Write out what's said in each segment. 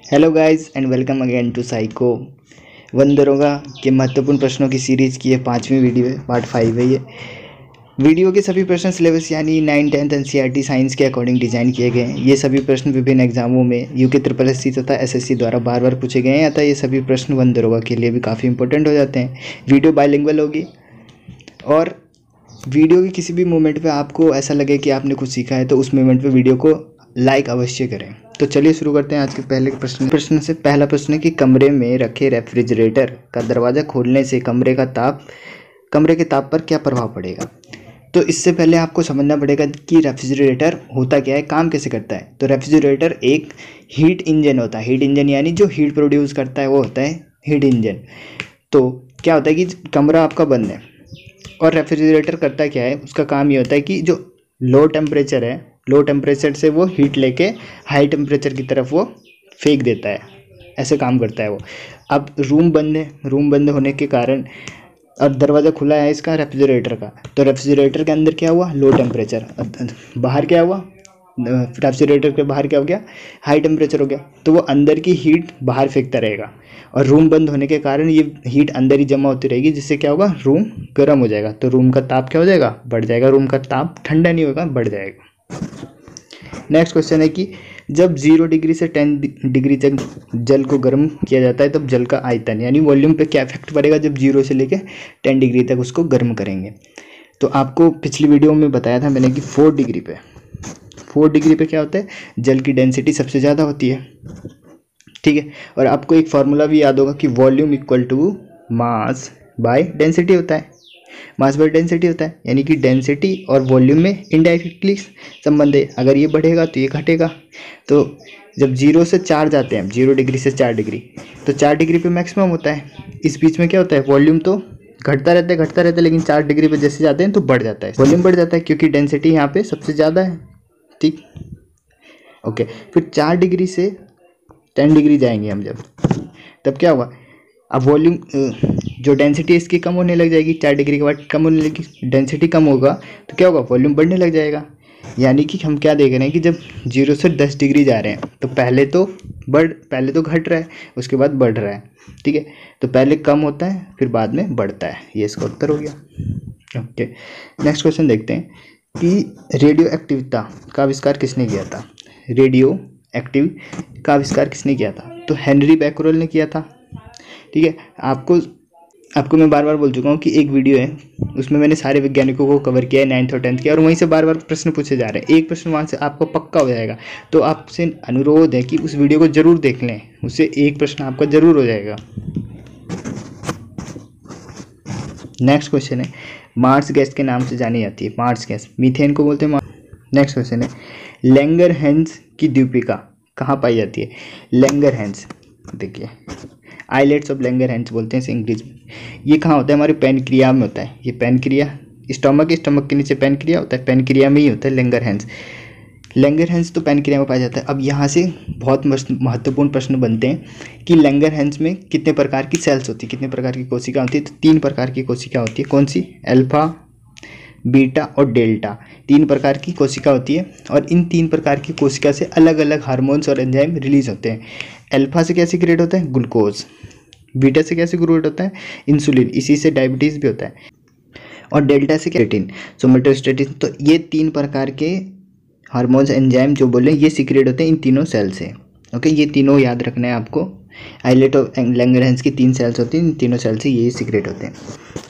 Hello guys and welcome again to psycho. वंदरोगा के महत्वपूर्ण प्रश्नों की सीरीज़ की ये 5वीं वीडियो है, पार्ट 5 है। ये वीडियो के सभी प्रश्न सिलेबस यानी 9, 10th एनसीईआरटी साइंस के अकॉर्डिंग डिज़ाइन किए गए हैं। ये सभी प्रश्न विभिन्न एग्जामों में यूके SSC तथा एसएससी द्वारा बार बार पूछे गए हैं, अतः ये सभी प्रश्न वंदरोगा के लिए भी काफ़ी इंपॉर्टेंट हो जाते हैं। वीडियो बाइलिंगुअल होगी और वीडियो के किसी भी मोमेंट पे आपको ऐसा लगे कि आपने कुछ सीखा है तो उस मोमेंट पे वीडियो को लाइक अवश्य करें। तो चलिए शुरू करते हैं आज के पहले प्रश्न से। पहला प्रश्न है कि कमरे में रखे रेफ्रिजरेटर का दरवाज़ा खोलने से कमरे के ताप पर क्या प्रभाव पड़ेगा। तो इससे पहले आपको समझना पड़ेगा कि रेफ्रिजरेटर होता क्या है, काम कैसे करता है। तो रेफ्रिजरेटर एक हीट इंजन होता है। हीट इंजन यानी जो हीट प्रोड्यूस करता है वो होता है हीट इंजन। तो क्या होता है कि कमरा आपका बंद है और रेफ्रिजरेटर करता क्या है, उसका काम ये होता है कि जो लो टेम्परेचर है, लो टेम्परेचर से वो हीट लेके हाई टेम्परेचर की तरफ वो फेंक देता है। ऐसे काम करता है वो। अब रूम बंद है, रूम बंद होने के कारण और दरवाज़ा खुला है इसका रेफ्रिजरेटर का, तो रेफ्रिजरेटर के अंदर क्या हुआ, लो टेम्परेचर। बाहर क्या हुआ, रेफ्रिजरेटर के बाहर क्या हो गया, हाई टेम्परेचर हो गया। तो वो अंदर की हीट बाहर फेंकता रहेगा और रूम बंद होने के कारण ये हीट अंदर ही जमा होती रहेगी, जिससे क्या होगा, रूम गर्म हो जाएगा। तो रूम का ताप क्या हो जाएगा, बढ़ जाएगा। रूम का ताप ठंडा नहीं होगा, बढ़ जाएगा। नेक्स्ट क्वेश्चन है कि जब 0 डिग्री से 10 डिग्री तक जल को गर्म किया जाता है तब जल का आयतन यानी वॉल्यूम पे क्या इफेक्ट पड़ेगा जब 0 से लेके 10 डिग्री तक उसको गर्म करेंगे। तो आपको पिछली वीडियो में बताया था मैंने कि 4 डिग्री पे क्या होता है, जल की डेंसिटी सबसे ज़्यादा होती है। ठीक है, और आपको एक फार्मूला भी याद होगा कि volume equal to mass by density होता है। मास बाय डेंसिटी होता है यानी कि डेंसिटी और वॉल्यूम में इनडायरेक्टली संबंध है। अगर ये बढ़ेगा तो ये घटेगा। तो जब 0 से 4 जाते हैं, 0 डिग्री से 4 डिग्री, तो 4 डिग्री पे मैक्सिमम होता है। इस बीच में क्या होता है, वॉल्यूम तो घटता रहता है, लेकिन 4 डिग्री पे जैसे जाते हैं तो बढ़ जाता है, वॉल्यूम बढ़ जाता है क्योंकि डेंसिटी यहाँ पे सबसे ज़्यादा है। ठीक, ओके। फिर 4 डिग्री से 10 डिग्री जाएंगे हम जब, तब क्या होगा, अब वॉल्यूम जो डेंसिटी इसकी कम होने लग जाएगी। 4 डिग्री के बाद कम होने लगी, डेंसिटी कम होगा तो क्या होगा, वॉल्यूम बढ़ने लग जाएगा। यानी कि हम क्या देख रहे हैं कि जब 0 से 10 डिग्री जा रहे हैं तो पहले तो घट रहा है, उसके बाद बढ़ रहा है। ठीक है, तो पहले कम होता है फिर बाद में बढ़ता है। ये इसका उत्तर हो गया। ओके, नेक्स्ट क्वेश्चन देखते हैं कि रेडियो एक्टिविता का आविष्कार किसने किया था। रेडियो एक्टिव का आविष्कार किसने किया था, तो हेनरी बैकरेल ने किया था। ठीक है, आपको मैं बार बार बोल चुका हूँ कि एक वीडियो है उसमें मैंने सारे वैज्ञानिकों को कवर किया है 9th और 10th के, और वहीं से बार बार प्रश्न पूछे जा रहे हैं। एक प्रश्न वहाँ से आपको पक्का हो जाएगा। तो आपसे अनुरोध है कि उस वीडियो को जरूर देख लें, उससे एक प्रश्न आपका जरूर हो जाएगा। नेक्स्ट क्वेश्चन है, मार्स गैस के नाम से जानी जाती है। मार्स गैस मीथेन को बोलते हैं। नेक्स्ट क्वेश्चन है, लैंगरहैंस की द्वीपिका कहाँ पाई जाती है। लैंगरहैंस, देखिए आइलेट्स ऑफ लैंगरहैंस बोलते हैं इसे इंग्लिश में। ये कहाँ होता है, हमारे पैनक्रिया में होता है। ये पैनक्रिया, स्टमक के नीचे पैनक्रिया होता है, पैनक्रिया में ही होता है लैंगरहैंस तो पैनक्रिया में पाया जाता है। अब यहाँ से बहुत महत्वपूर्ण प्रश्न बनते हैं कि लैंगरहैंस में कितने प्रकार की सेल्स होती है, कितने प्रकार की कोशिका होती है। तो 3 प्रकार की कोशिका होती है। कौन सी, अल्फा, बीटा और डेल्टा, 3 प्रकार की कोशिका होती है। और इन 3 प्रकार की कोशिका से अलग अलग हार्मोन्स और एंजाइम रिलीज होते हैं। अल्फा से क्या सीक्रेट होता है, ग्लूकोज। बीटा से क्या सीक्रेट होता है, इंसुलिन, इसी से डायबिटीज़ भी होता है। और डेल्टा से क्या, सोमेटोस्टेटिन। तो ये 3 प्रकार के हार्मोन्स एंजाइम जो बोले ये सीक्रेट होते हैं इन तीनों सेल से। ओके, ये तीनों याद रखना है आपको। आइलेट ऑफ लैंगरहैंस की 3 सेल्स होती हैं, इन तीनों सेल से ये सीक्रेट होते हैं।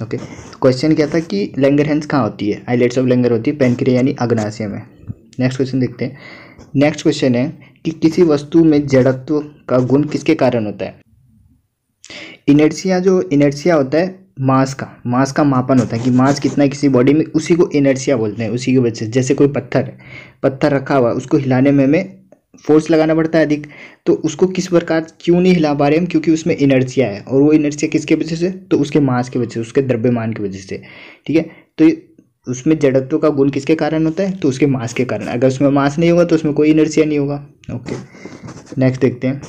ओके, क्वेश्चन क्या था कि लैंगरहैंस कहाँ होती है। आइलेट्स ऑफ लैंगर होती है पैनक्रिया यानी अग्नाशय में। नेक्स्ट क्वेश्चन देखते हैं। नेक्स्ट क्वेश्चन है कि किसी वस्तु में जड़त्व का गुण किसके कारण होता है। इनर्शिया, जो इनर्शिया होता है मास का मापन होता है कि मास कितना है किसी बॉडी में, उसी को इनर्शिया बोलते हैं। उसी की वजह से, जैसे कोई पत्थर रखा हुआ, उसको हिलाने में हमें फोर्स लगाना पड़ता है अधिक, तो उसको किस प्रकार क्यों नहीं हिला पा रहे हम, क्योंकि उसमें इनर्शिया है। और वो इनर्शिया किसके वजह से, तो उसके मास की वजह से, उसके द्रव्यमान की वजह से। ठीक है, तो उसमें जड़त्व का गुण किसके कारण होता है, तो उसके मास के कारण। अगर उसमें मास नहीं होगा तो उसमें कोई इनर्शिया नहीं होगा। ओके, नेक्स्ट देखते हैं।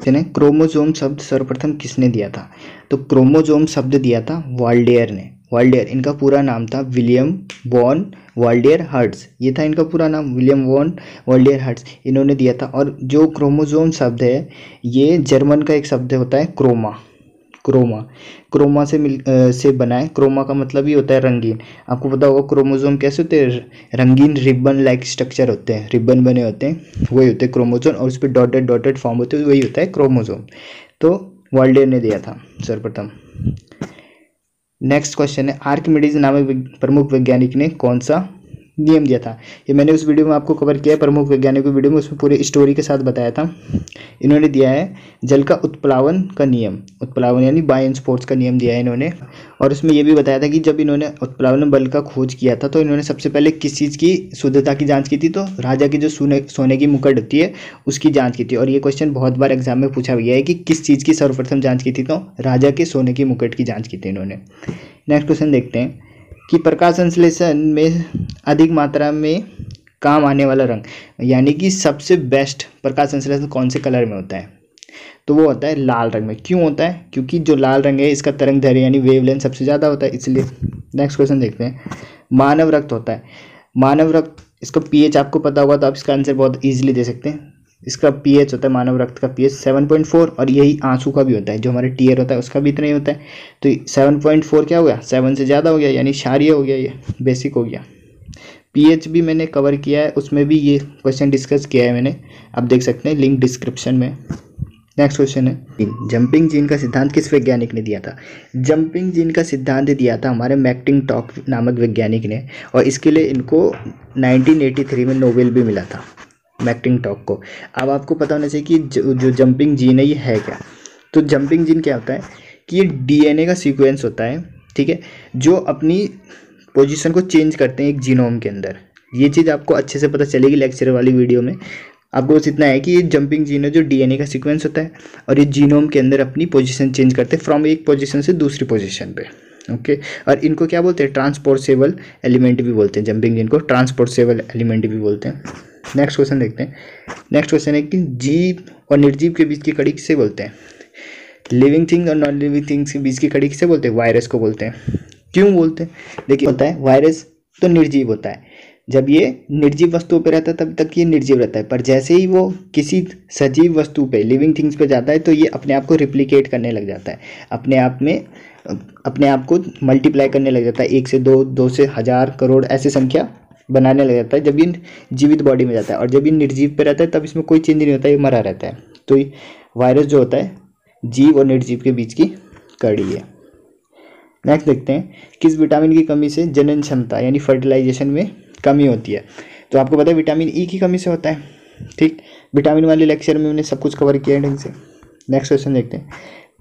क्रोमोसोम शब्द सर्वप्रथम किसने दिया था, तो क्रोमोसोम शब्द दिया था वाल्डेयर ने। वाल्डेयर, इनका पूरा नाम था विलियम वॉन वाल्डेयर हर्ट्ज। ये था इनका पूरा नाम, विलियम वॉन वाल्डेयर हर्ट्ज, इन्होंने दिया था। और जो क्रोमोसोम शब्द है ये जर्मन का एक शब्द होता है क्रोमा। क्रोमा से बना है। क्रोमा का मतलब ही होता है रंगीन। आपको पता होगा क्रोमोसोम कैसे होते हैं, रंगीन रिबन लाइक स्ट्रक्चर होते हैं, रिबन बने होते हैं, वही होते हैं क्रोमोसोम, और उस पर डॉटेड डॉटेड फॉर्म होते हैं, वही होता है क्रोमोसोम। तो वाल्डेयर ने दिया था सर्वप्रथम। नेक्स्ट क्वेश्चन है, आर्किमिडीज नामक प्रमुख वैज्ञानिक ने कौन सा नियम दिया था। ये मैंने उस वीडियो में आपको कवर किया है, प्रमुख वैज्ञानिकों वीडियो में, उसमें पूरे स्टोरी के साथ बताया था। इन्होंने दिया है जल का उत्प्लावन का नियम, उत्प्लावन यानी बायोन स्पोर्ट्स का नियम दिया है इन्होंने। और उसमें ये भी बताया था कि जब इन्होंने उत्प्लावन बल का खोज किया था तो इन्होंने सबसे पहले किस चीज़ की शुद्धता की जाँच की थी, तो राजा की जो सोने की मुकुट होती है उसकी जाँच की थी। और ये क्वेश्चन बहुत बार एग्जाम में पूछा गया है कि किस चीज़ की सर्वप्रथम जाँच की थी, तो राजा के सोने की मुकुट की जाँच की थी इन्होंने। नेक्स्ट क्वेश्चन देखते हैं कि प्रकाश संश्लेषण में अधिक मात्रा में काम आने वाला रंग, यानी कि सबसे बेस्ट प्रकाश संश्लेषण कौन से कलर में होता है, तो वो होता है लाल रंग में। क्यों होता है, क्योंकि जो लाल रंग है इसका तरंग दैर्घ्य यानी वेवलेंथ सबसे ज़्यादा होता है, इसलिए। नेक्स्ट क्वेश्चन देखते हैं, मानव रक्त होता है, मानव रक्त, इसका पीएच आपको पता होगा तो आप इसका आंसर बहुत ईजिली दे सकते हैं। इसका पीएच होता है, मानव रक्त का पीएच 7.4, और यही आंसू का भी होता है, जो हमारे टीयर होता है उसका भी इतना ही होता है। तो 7.4 क्या हो गया, 7 से ज़्यादा हो गया, यानी क्षारीय हो गया, ये बेसिक हो गया। पीएच भी मैंने कवर किया है, उसमें भी ये क्वेश्चन डिस्कस किया है मैंने, आप देख सकते हैं लिंक डिस्क्रिप्शन में। नेक्स्ट क्वेश्चन है, जंपिंग जीन का सिद्धांत किस वैज्ञानिक ने दिया था। जंपिंग जीन का सिद्धांत दिया था हमारे मैकक्लिंटॉक नामक वैज्ञानिक ने, और इसके लिए इनको 1983 में नोबेल भी मिला था, मैकक्लिंटॉक को। अब आपको पता होना चाहिए कि जो जंपिंग जीन है ये है क्या। तो जंपिंग जीन क्या होता है कि ये डीएनए का सीक्वेंस होता है, ठीक है, जो अपनी पोजीशन को चेंज करते हैं एक जीनोम के अंदर। ये चीज़ आपको अच्छे से पता चलेगी लेक्चर वाली वीडियो में। आपको बस इतना है कि ये जंपिंग जीन है जो डीएनए का सीक्वेंस होता है, और ये जीनोम के अंदर अपनी पोजीशन चेंज करते हैं फ्रॉम एक पोजीशन से दूसरी पोजीशन पे। ओके, और इनको क्या बोलते हैं, ट्रांसपोर्टेबल एलिमेंट भी बोलते हैं, जंपिंग जीन को ट्रांसपोर्टेबल एलिमेंट भी बोलते हैं। नेक्स्ट क्वेश्चन देखते हैं। नेक्स्ट क्वेश्चन है कि जीव और निर्जीव के बीच की कड़ी किसे बोलते हैं। लिविंग थिंग और नॉन लिविंग थिंग्स के बीच की कड़ी किसे बोलते हैं, वायरस को बोलते हैं। क्यों बोलते हैं, देखिए होता है वायरस तो निर्जीव होता है, जब ये निर्जीव वस्तुओं पे रहता है तब तक ये निर्जीव रहता है, पर जैसे ही वो किसी सजीव वस्तु पे, लिविंग थिंग्स पे जाता है तो ये अपने आप को रिप्लिकेट करने लग जाता है, अपने आप को मल्टीप्लाई करने लग जाता है, 1 से 2, 2 से 1000 करोड़ ऐसी संख्या बनाने लग जाता है जब ये जीवित बॉडी में जाता है। और जब ये निर्जीव पे रहता है तब इसमें कोई चेंज नहीं होता है, ये मरा रहता है। तो वायरस जो होता है जीव और निर्जीव के बीच की कड़ी है। नेक्स्ट देखते हैं, किस विटामिन की कमी से जनन क्षमता यानी फर्टिलाइजेशन में कमी होती है। तो आपको पता है विटामिन ई की कमी से होता है, ठीक। विटामिन वाले लेक्चर में मैंने सब कुछ कवर किया है ढंग से। नेक्स्ट क्वेश्चन देखते हैं,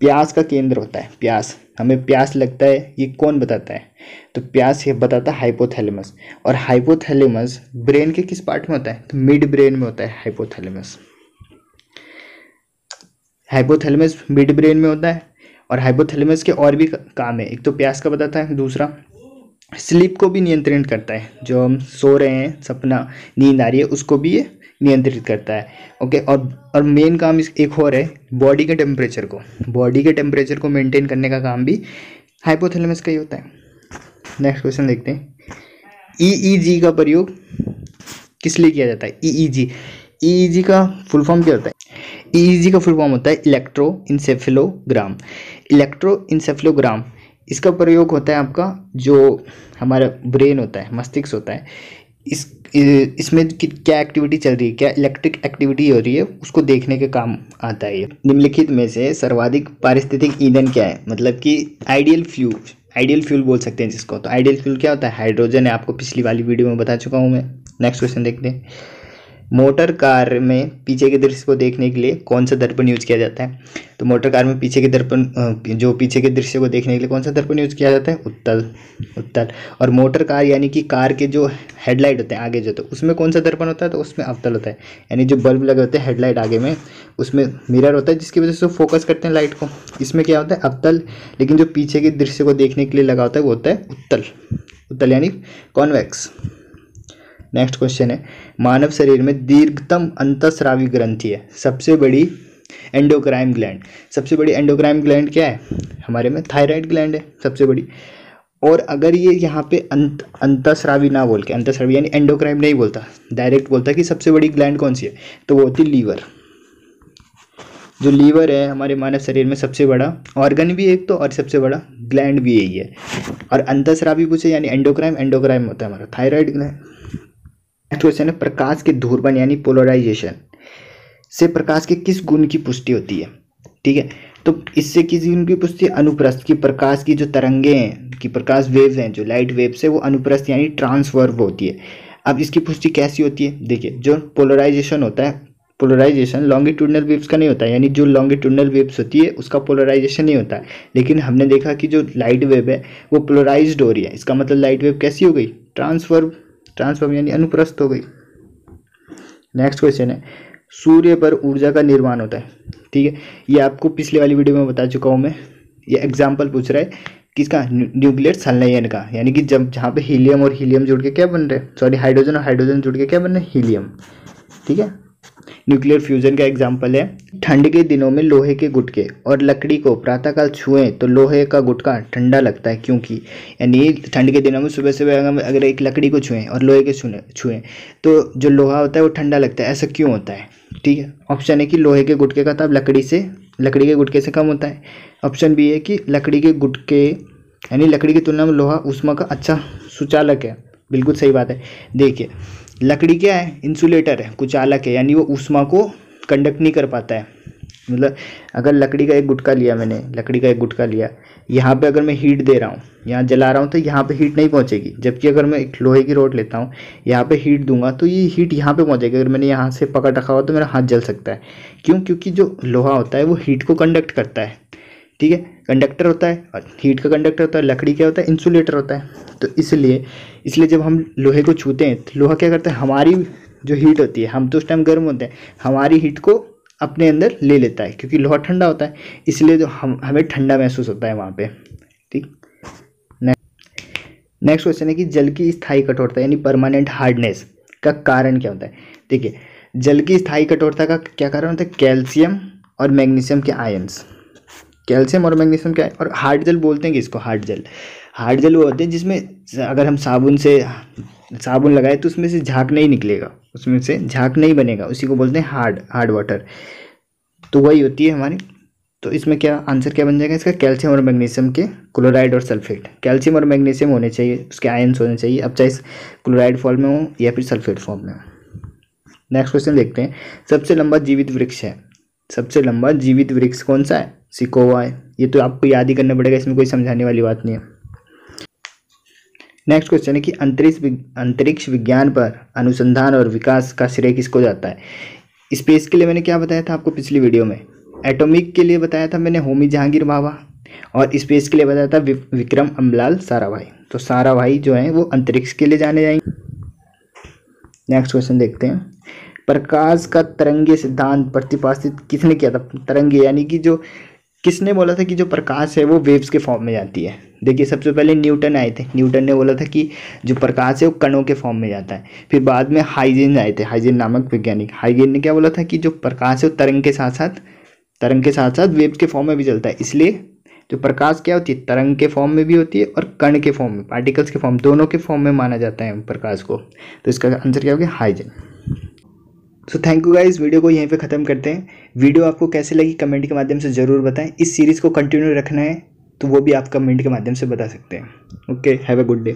प्यास का केंद्र होता है, प्यास, हमें प्यास लगता है ये कौन बताता है, तो प्यास ये बताता है हाइपोथैलेमस। और हाइपोथैलेमस ब्रेन के किस पार्ट में होता है, तो मिड ब्रेन में होता है हाइपोथैलेमस। हाइपोथैलेमस मिड ब्रेन में होता है, और हाइपोथैलेमस के और भी काम है, एक तो प्यास का बताता है, दूसरा स्लीप को भी नियंत्रित करता है, जो हम सो रहे हैं, सपना, नींद आ रही है, उसको भी ये नियंत्रित करता है। ओके, और मेन काम एक और है, बॉडी के टेम्परेचर को मेंटेन करने का काम भी हाइपोथैलेमस का ही होता है। नेक्स्ट क्वेश्चन देखते हैं, ईईजी का प्रयोग किस लिए किया जाता है। ईईजी का फुल फॉर्म क्या होता है, ईईजी का फुल फॉर्म होता है इलेक्ट्रोइंसेफेलोग्राम। इसका प्रयोग होता है आपका जो हमारा ब्रेन होता है, मस्तिष्क होता है, इसमें क्या एक्टिविटी चल रही है, क्या इलेक्ट्रिक एक्टिविटी हो रही है, उसको देखने के काम आता है ये। निम्नलिखित में से सर्वाधिक पारिस्थितिक ईंधन क्या है, मतलब कि आइडियल फ्यूल बोल सकते हैं जिसको। तो आइडियल फ्यूल क्या होता है, हाइड्रोजन है, आपको पिछली वाली वीडियो में बता चुका हूँ मैं। नेक्स्ट क्वेश्चन देखते हैं, मोटर कार में पीछे के दृश्य को देखने के लिए कौन सा दर्पण यूज किया जाता है। तो मोटर कार में पीछे के दृश्य को देखने के लिए कौन सा दर्पण यूज किया जाता है, उत्तल। और मोटर कार यानी कि कार के जो हेडलाइट होते हैं आगे जो, तो उसमें कौन सा दर्पण होता है, तो उसमें अवतल होता है। यानी जो बल्ब लगे होते हैं हेडलाइट आगे में, उसमें मिरर होता है जिसकी वजह से फोकस करते हैं लाइट को, इसमें क्या होता है, अवतल। लेकिन जो पीछे के दृश्य को देखने के लिए लगा होता है वो होता है उत्तल यानी कॉन्वेक्स। नेक्स्ट क्वेश्चन है, मानव शरीर में दीर्घतम अंतःस्रावी ग्रंथि है, सबसे बड़ी एंडोक्राइन ग्लैंड क्या है, हमारे में थायराइड ग्लैंड है सबसे बड़ी। और अगर ये यहाँ पे अंतःस्रावी ना बोल के, अंतःस्रावी यानी एंडोक्राइन नहीं बोलता, डायरेक्ट बोलता कि सबसे बड़ी ग्लैंड कौन सी है, तो वो होती लीवर। जो लीवर है हमारे मानव शरीर में सबसे बड़ा ऑर्गन भी एक तो, और सबसे बड़ा ग्लैंड भी यही है। और अंतःस्रावी पूछे यानी एंडोक्राइन, एंडोक्राइन होता है हमारा थायराइड ग्लैंड। नेक्स्ट क्वेश्चन है, प्रकाश के ध्रुवण यानी पोलराइजेशन से प्रकाश के किस गुण की पुष्टि होती है। ठीक है, तो इससे किस गुण की पुष्टि, अनुप्रस्थ की, प्रकाश की जो तरंगे हैं, की प्रकाश वेव्स हैं, जो लाइट वेव्स है वो अनुप्रस्थ यानी ट्रांसवर्व होती है। अब इसकी पुष्टि कैसी होती है, देखिए जो पोलराइजेशन होता है, पोलराइजेशन लॉन्गिट्यूडनल वेव्स का नहीं होता है, यानी जो लॉन्गिट्यूडनल वेव्स होती है उसका पोलराइजेशन नहीं होता है। लेकिन हमने देखा कि जो लाइट वेव है वो पोलराइज्ड हो रही है, इसका मतलब लाइट वेव कैसी हो गई, ट्रांसवर्व, ट्रांसवर्व यानी अनुप्रस्थ हो गई। नेक्स्ट क्वेश्चन है, सूर्य पर ऊर्जा का निर्माण होता है। ठीक है, ये आपको पिछले वाली वीडियो में बता चुका हूँ मैं। ये एग्जाम्पल पूछ रहा है किसका, न्यूक्लियर संलयन का, यानी कि जब जहाँ पे हीलियम और हीलियम जुड़ के क्या बन रहे हैं, सॉरी हाइड्रोजन और हाइड्रोजन जुड़ के क्या बन रहे हैं, हीलियम। ठीक है, न्यूक्लियर फ्यूजन का एग्जाम्पल है, ठंड के दिनों में लोहे के गुटके और लकड़ी को प्रातःकाल छुएं तो लोहे का गुटका ठंडा लगता है, क्योंकि यानी ठंड के दिनों में सुबह सुबह अगर एक लकड़ी को छुएं और लोहे के छुएं तो जो लोहा होता है वो ठंडा लगता है, ऐसा क्यों होता है। ठीक है, ऑप्शन है कि लोहे के गुटके का ताप लकड़ी के गुटके से कम होता है। ऑप्शन बी है कि लकड़ी के गुटके यानी लकड़ी की तुलना में लोहा ऊष्मा का अच्छा सुचालक है। बिल्कुल सही बात है। देखिए लकड़ी क्या है, इंसुलेटर है, कुचालक है, यानी वो ऊष्मा को कंडक्ट नहीं कर पाता है। मतलब अगर लकड़ी का एक गुटका लिया मैंने, लकड़ी का एक गुटका लिया, यहाँ पे अगर मैं हीट दे रहा हूँ, यहाँ जला रहा हूँ, तो यहाँ पे हीट नहीं पहुँचेगी। जबकि अगर मैं एक लोहे की रॉड लेता हूँ, यहाँ पे हीट दूंगा तो ये हीट यहाँ पे पहुँचेगी। अगर मैंने यहाँ से पकड़ रखा हुआ तो मेरा हाथ जल सकता है। क्यों, क्योंकि जो लोहा होता है वो हीट को कंडक्ट करता है। ठीक है, कंडक्टर होता है, और हीट का कंडक्टर होता है। लकड़ी क्या होता है, इंसुलेटर होता है। तो इसलिए जब हम लोहे को छूते हैं तो लोहा क्या करता है, हमारी जो हीट होती है, हम तो उस टाइम गर्म होते हैं, हमारी हीट को अपने अंदर ले लेता है, क्योंकि लोहा ठंडा होता है, इसलिए जो हमें ठंडा महसूस होता है वहाँ पे। ठीक, नेक्स्ट क्वेश्चन है कि जल की स्थायी कठोरता यानी परमानेंट हार्डनेस का कारण क्या होता है। देखिए जल की स्थायी कठोरता का क्या कारण होता है, कैल्शियम और मैग्नीशियम के आयंस, कैल्शियम और मैग्नीशियम क्या है। और हार्ड जल बोलते हैं कि इसको, हार्ड जल वो होते हैं जिसमें अगर हम साबुन लगाए तो उसमें से झाग नहीं निकलेगा, उसमें से झाग नहीं बनेगा, उसी को बोलते हैं हार्ड वाटर। तो वही होती है हमारी। तो इसमें क्या आंसर क्या बन जाएगा इसका, कैल्शियम और मैग्नीशियम के क्लोराइड और सल्फेट। कैल्शियम और मैग्नीशियम होने चाहिए, उसके आयंस होने चाहिए, अब चाहे क्लोराइड फॉर्म में हो या फिर सल्फेट फॉर्म में हो। नेक्स्ट क्वेश्चन देखते हैं, सबसे लंबा जीवित वृक्ष है, सबसे लंबा जीवित वृक्ष कौन सा है, सिकोवा है। ये तो आपको याद ही करना पड़ेगा, इसमें कोई समझाने वाली बात नहीं है। नेक्स्ट क्वेश्चन है कि अंतरिक्ष विज्ञान पर अनुसंधान और विकास का श्रेय किसको जाता है। स्पेस के लिए मैंने क्या बताया था आपको पिछली वीडियो में, एटॉमिक के लिए बताया था मैंने होमी जहांगीर भाभा, और स्पेस के लिए बताया था विक्रम अम्लाल साराभाई। तो साराभाई जो है वो अंतरिक्ष के लिए जाने जाएंगे। नेक्स्ट क्वेश्चन देखते हैं, प्रकाश का तरंगीय सिद्धांत प्रतिपादित किसने किया था। तरंगीय यानी कि जो किसने बोला था कि जो प्रकाश है वो वेव्स के फॉर्म में जाती है। देखिए सबसे पहले न्यूटन आए थे, न्यूटन ने बोला था कि जो प्रकाश है वो कणों के फॉर्म में जाता है। फिर बाद में हाइजेन आए थे, हाइजेन नामक वैज्ञानिक, हाइजेन ने क्या बोला था कि जो प्रकाश है वो तरंग के साथ साथ वेव्स के फॉर्म में भी चलता है। इसलिए जो प्रकाश क्या होती है, तरंग के फॉर्म में भी होती है और कण के फॉर्म में, पार्टिकल्स के फॉर्म, दोनों के फॉर्म में माना जाता है प्रकाश को। तो इसका आंसर क्या हो गया, Huygens. So thank you guys, video को यहीं पे ख़त्म करते हैं। वीडियो आपको कैसे लगी कमेंट के माध्यम से ज़रूर बताएं। इस सीरीज़ को कंटिन्यू रखना है तो वो भी आप कमेंट के माध्यम से बता सकते हैं। Okay, have a good day.